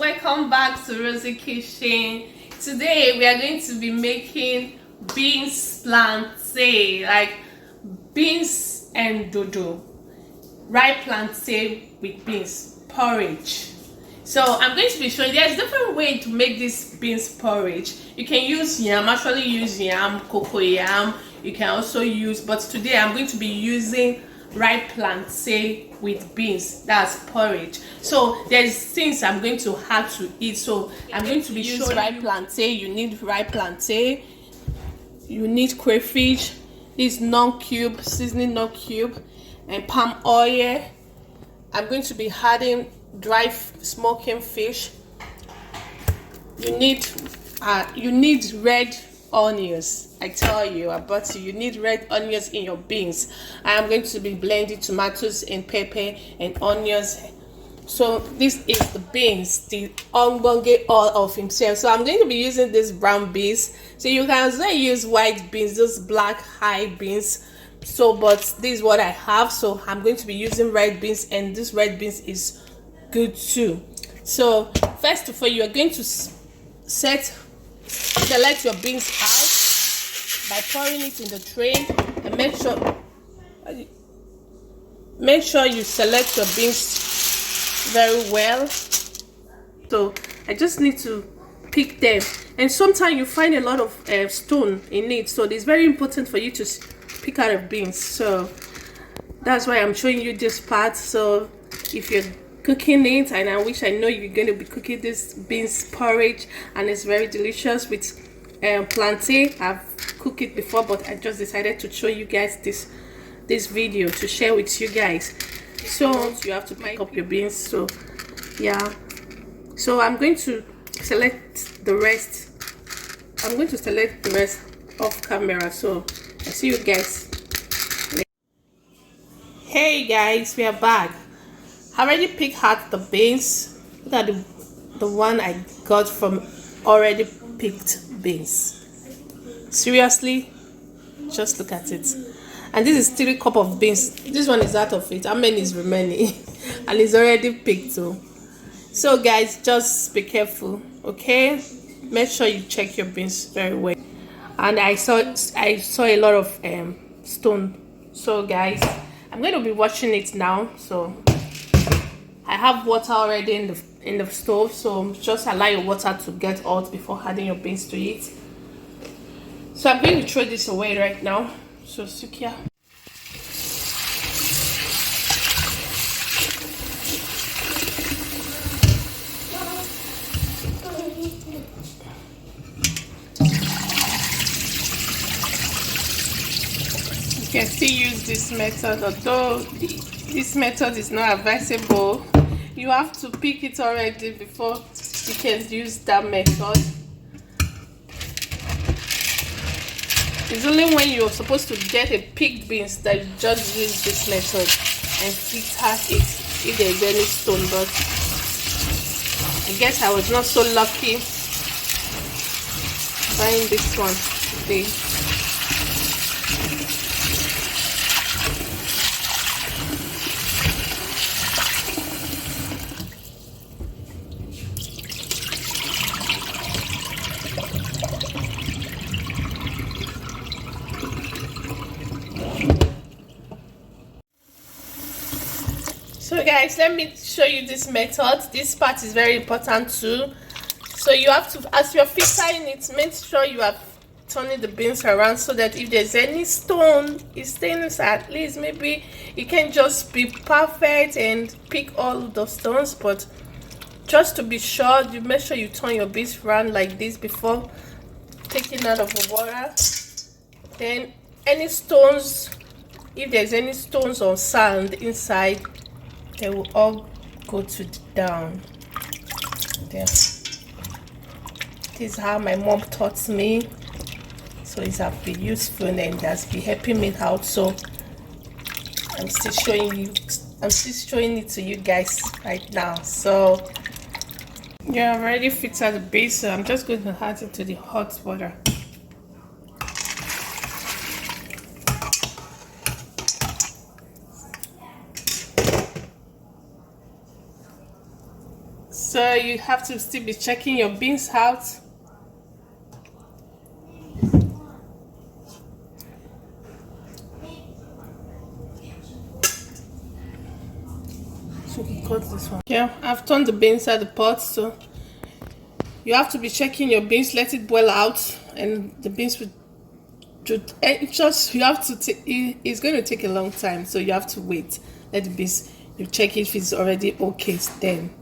welcome back to Rozzy Kitchen. Today we are going to be making beans plantain, like beans and dodo, ripe plantain with beans porridge. So I'm going to be showing there's different way to make this beans porridge. You can use yam, actually use yam, cocoa yam. You can also use, but today I'm going to be using ripe plantain with beans, that's porridge. So there's things I'm going to have to eat. So I'm going to be showing ripe plantain. You need ripe plantain, you need crayfish, this non-cube seasoning, non-cube, and palm oil. I'm going to be adding dry smoking fish. You need red onions. I tell you about you need red onions in your beans. I am going to be blending tomatoes and pepper and onions. So this is the beans, the ongbonge all of himself. So I'm going to be using this brown beans. So you can also use white beans, those black high beans. So but this is what I have, so I'm going to be using red beans, and this red beans is good too. So first of all, you are going to select your beans out by pouring it in the tray, and make sure you select your beans very well. So I just need to pick them, and sometimes you find a lot of stone in it, so it's very important for you to pick out of beans. So that's why I'm showing you this part. So if you're cooking it, and I wish I know you're going to be cooking this beans porridge, and it's very delicious with plantain. I've cooked it before, but I just decided to show you guys this video to share with you guys. So you have to pick up your beans. So yeah, so I'm going to select the rest. Off camera. So I see you guys. Hey guys, we are back. I already picked out the beans. Look at the one I got from already picked beans. Seriously, just look at it. And this is 3 cups of beans. This one is out of it. How many is remaining? And it's already picked too. So guys, just be careful, okay? Make sure you check your beans very well. And I saw a lot of stone. So guys, I'm going to be washing it now. So I have water already in the stove, so just allow your water to get hot before adding your beans to it. So I'm going to throw this away right now. So Sukia. You can still use this method, although this method is not advisable. You have to pick it already before you can use that method. It's only when you're supposed to get a picked beans that you just use this method and filter it if there's any stone. But I guess I was not so lucky buying this one today. So guys, let me show you this method. This part is very important too. So you have to, as you're filtering it, make sure you are turning the beans around so that if there's any stone, it stains. At least maybe it can just be perfect and pick all the stones, but just to be sure, you make sure you turn your beans around like this before taking out of the water. Then any stones, if there's any stones or sand inside, they will all go to down there. This is how my mom taught me, so it's have been useful and it has been helping me out. So I'm still showing it to you guys right now. So yeah, I've already filtered the base, so I'm just going to add it to the hot water. So you have to still be checking your beans out. So we cut this one. Yeah, I've turned the beans out of the pot, so you have to be checking your beans, let it boil out, and the beans will just, you have to it's going to take a long time, so you have to wait. Let the beans, you check if it's already okay, then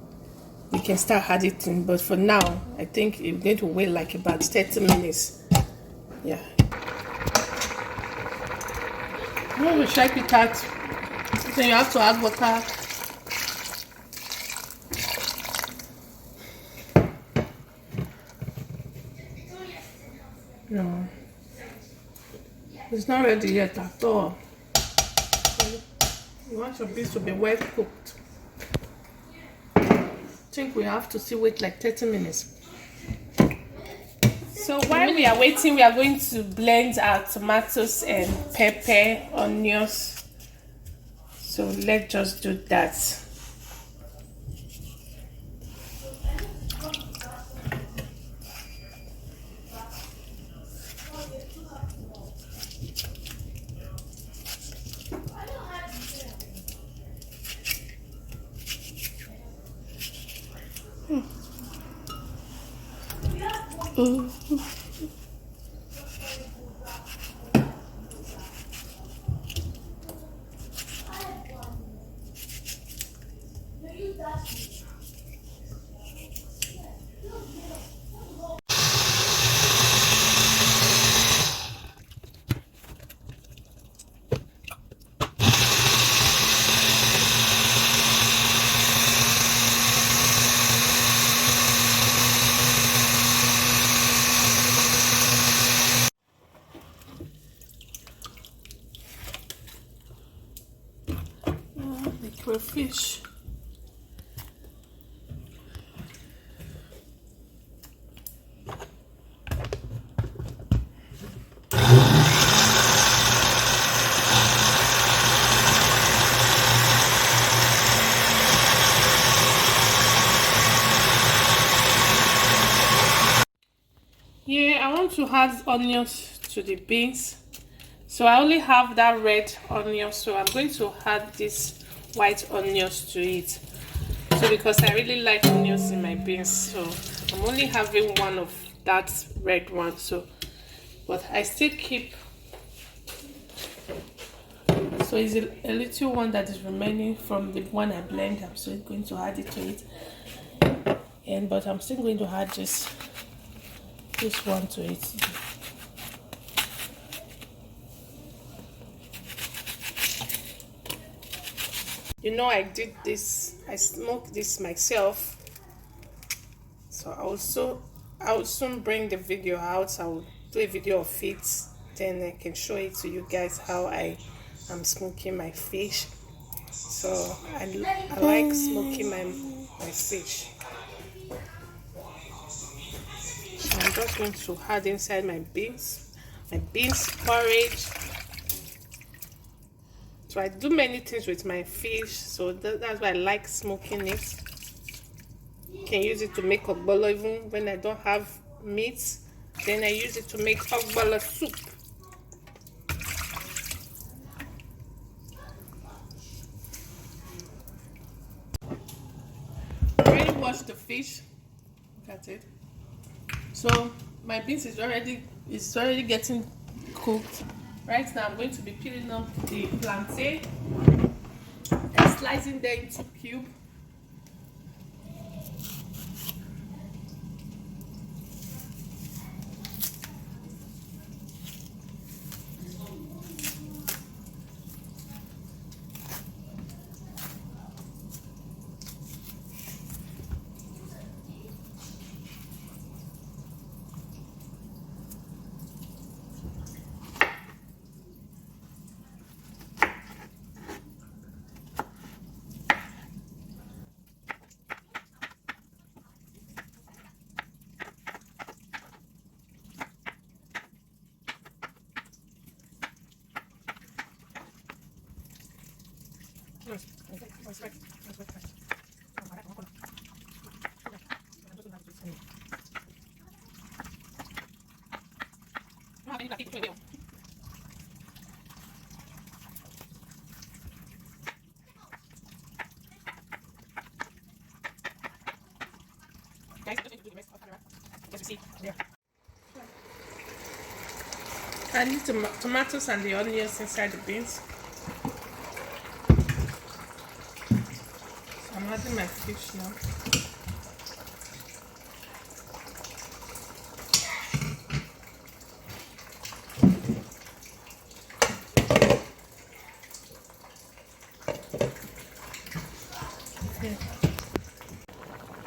you can start adding it. But for now, I think you're going to wait like about 30 minutes. Yeah. When we check it out, then you have to add water. No, it's not ready yet at all. You want your beans to be well cooked. I think we have to still wait like 30 minutes. So while we are waiting, we are going to blend our tomatoes and pepper, onions. So let's just do that. The fish. Yeah, I want to add onions to the beans. So I only have that red onion, so I'm going to add this white onions to it. So because I really like onions in my beans, so I'm only having one of that red one. So, but I still keep. So it's a little one that is remaining from the one I blend. I'm still going to add it to it, but I'm still going to add this one to it. You know, I did this, I smoked this myself. So I'll soon bring the video out. I'll do a video of it, then I can show it to you guys how I am smoking my fish. So I like smoking my fish. So I'm just going to add inside my beans porridge. So I do many things with my fish, so that's why I like smoking it. You can use it to make ogbolo even when I don't have meat. Then I use it to make ogbolo soup. I already washed the fish. Look at it. So my beans is already getting cooked. Right now I'm going to be peeling up the plantain and slicing them into cubes. And the tomatoes and the onions inside the beans. So I'm adding my fish now.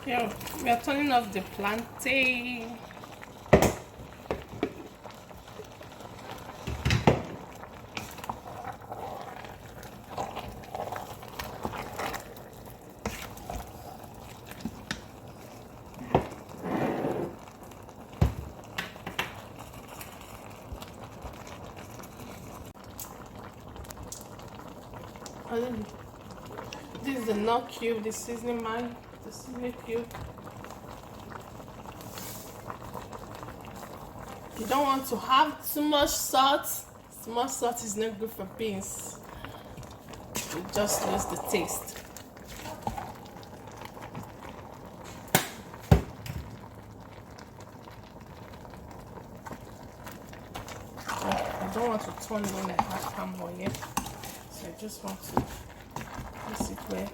Yeah, we are turning off the plantain. This is the nut cube, the seasoning man, the seasoning cube. You don't want to have too much salt. Too much salt is not good for beans. You just lose the taste. I don't want to turn when I have palm oil yet. So I just want to place it where.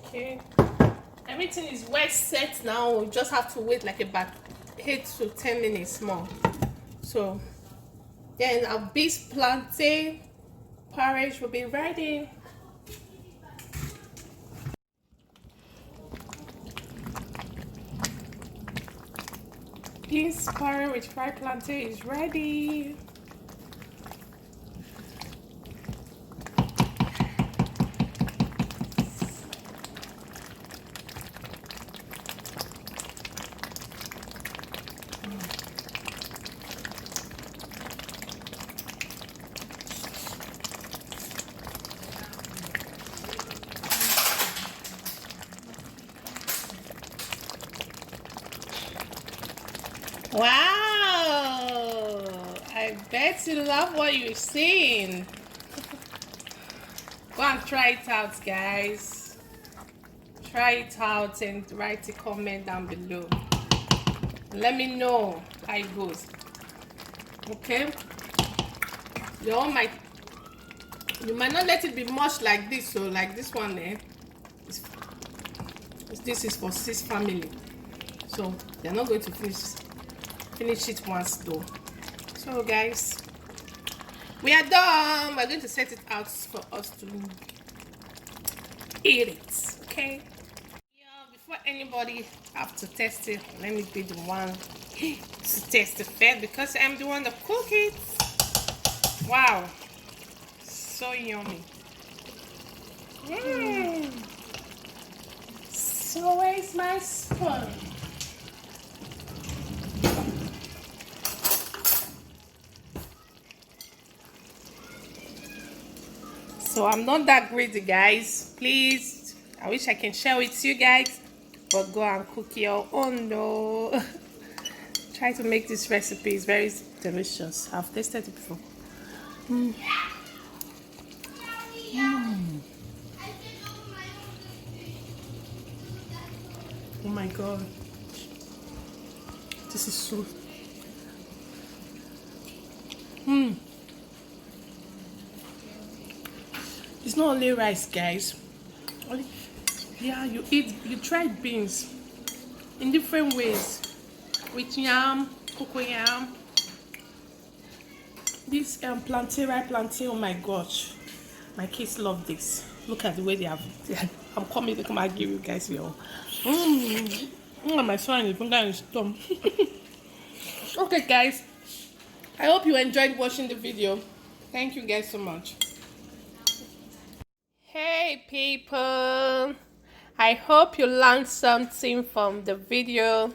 Okay, everything is well set now. We just have to wait like about 8 to 10 minutes more. So then our beef plantain porridge will be ready. Beef porridge with fried plantain is ready. Wow! I bet you love what you're seeing. Go and try it out, guys. Try it out and write a comment down below. Let me know how it goes. Okay? You might not let it be much like this, so like this one there. This is for 6 family. So they're not going to finish it once though. So guys, we are done. We're going to set it out for us to eat it. Okay, yeah, before anybody have to test it, let me be the one to test it first because I'm the one that cook it. Wow, so yummy. So where's my spoon? So I'm not that greedy, guys. Please, I wish I can share with you guys, but go and cook your own. No, try to make this recipe. It's very delicious. I've tasted it before. Oh my god, this is so. It's not only rice, guys. Yeah, you try beans in different ways with yam, cocoa yam. This plantain, ripe plantain. Oh my gosh, my kids love this. Look at the way they have. I'm coming to come and give you guys your. My son is finger is dumb. Okay, guys. I hope you enjoyed watching the video. Thank you guys so much. Hey people, I hope you learned something from the video,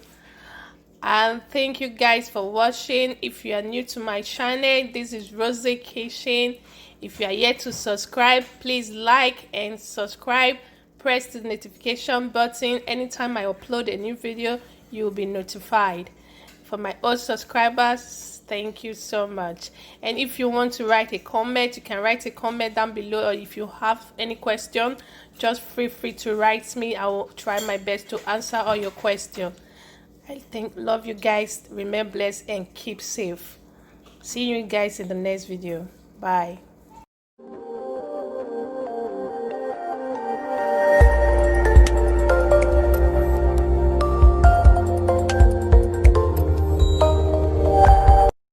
and thank you guys for watching. If you are new to my channel, this is Rozzy Kitchen. If you are yet to subscribe, please like and subscribe. Press the notification button. Anytime I upload a new video, you will be notified. For my old subscribers, Thank you so much. And if you want to write a comment, you can write a comment down below, or if you have any question, just feel free to write me. I will try my best to answer all your questions. Love you guys. Remain blessed and keep safe. See you guys in the next video. Bye.